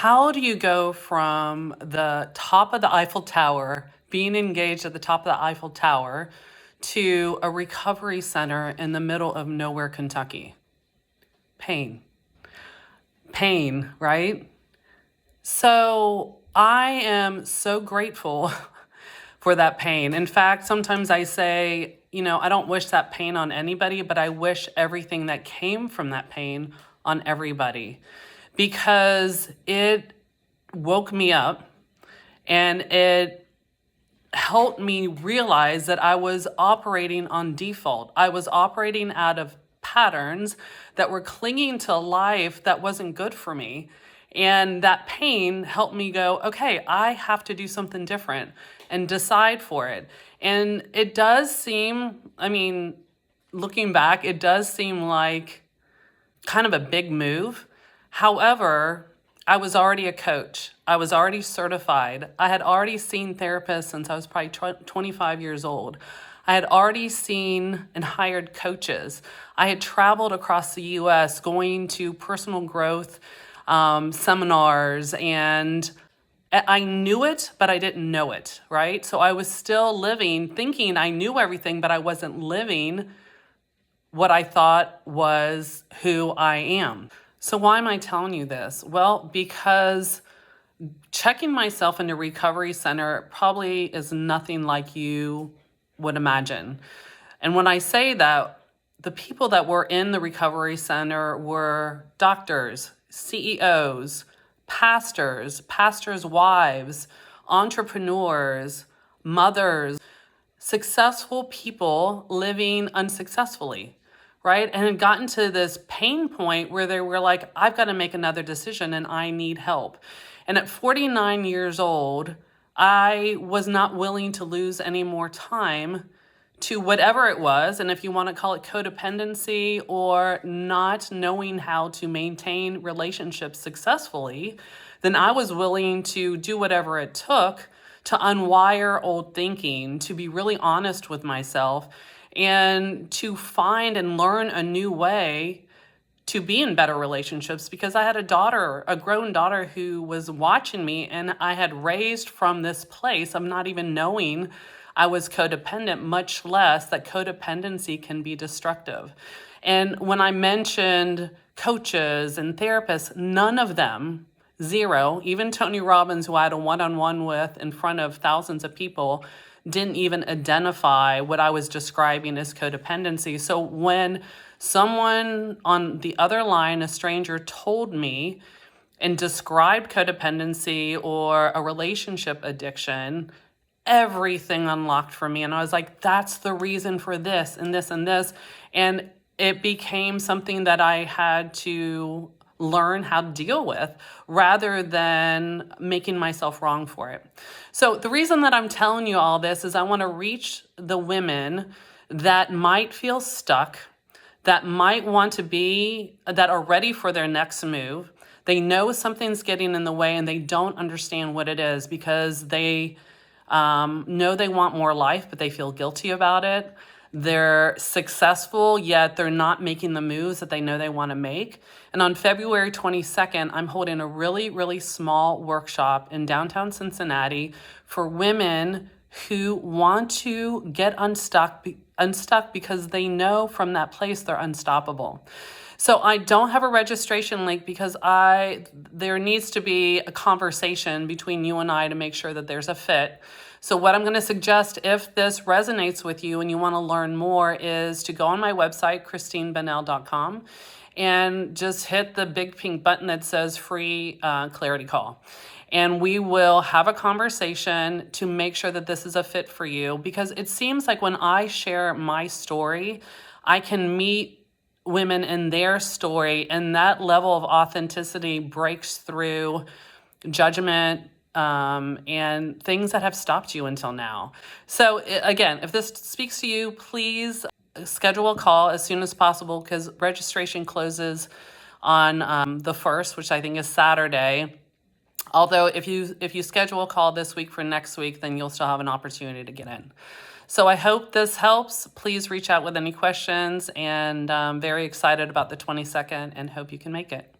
How do you go from the top of the Eiffel Tower, being engaged at the top of the Eiffel Tower, to a recovery center in the middle of nowhere, Kentucky? Pain. Pain, right? So I am so grateful for that pain. In fact, sometimes I say, I don't wish that pain on anybody, but I wish everything that came from that pain on everybody because it woke me up and it helped me realize that I was operating on default. I was operating out of patterns that were clinging to a life that wasn't good for me. And that pain helped me go, okay, I have to do something different and decide for it. And it does seem, looking back, it does seem like kind of a big move. However, I was already a coach. I was already certified. I had already seen therapists since I was probably 25 years old. I had already seen and hired coaches. I had traveled across the US going to personal growth seminars, and I knew it, but I didn't know it, right? So I was still living, thinking I knew everything, but I wasn't living what I thought was who I am. So why am I telling you this? Well, because checking myself in a recovery center probably is nothing like you would imagine. And when I say that, the people that were in the recovery center were doctors, CEOs, pastors' wives, entrepreneurs, mothers, successful people living unsuccessfully, right? And had gotten to this pain point where they were like, I've got to make another decision and I need help. And at 49 years old, I was not willing to lose any more time to whatever it was. And if you want to call it codependency or not knowing how to maintain relationships successfully, then I was willing to do whatever it took to unwire old thinking, to be really honest with myself, and to find and learn a new way to be in better relationships, because I had a grown daughter who was watching me, and I had raised from this place of not even knowing I was codependent, much less that codependency can be destructive. And when I mentioned coaches and therapists, none of them, zero, even Tony Robbins, who I had a one-on-one with in front of thousands of people, didn't even identify what I was describing as codependency. So when someone on the other line, a stranger, told me and described codependency or a relationship addiction, everything unlocked for me. And I was like, that's the reason for this and this and this. And it became something that I had to learn how to deal with rather than making myself wrong for it. So the reason that I'm telling you all this is I want to reach the women that might feel stuck, that might want to be, that are ready for their next move. They know something's getting in the way and they don't understand what it is because they know they want more life, but they feel guilty about it. They're successful, yet they're not making the moves that they know they want to make. And on February 22nd, I'm holding a really, really small workshop in downtown Cincinnati for women who want to get unstuck because they know from that place they're unstoppable. So I don't have a registration link because there needs to be a conversation between you and I to make sure that there's a fit. So what I'm going to suggest, if this resonates with you and you want to learn more, is to go on my website, christinebenell.com, and just hit the big pink button that says free clarity call. And we will have a conversation to make sure that this is a fit for you, because it seems like when I share my story, I can meet women in their story, and that level of authenticity breaks through judgment and things that have stopped you until now. So again, if this speaks to you, please schedule a call as soon as possible, because registration closes on the 1st, which I think is Saturday. Although if you schedule a call this week for next week, then you'll still have an opportunity to get in. So I hope this helps. Please reach out with any questions, and I'm very excited about the 22nd and hope you can make it.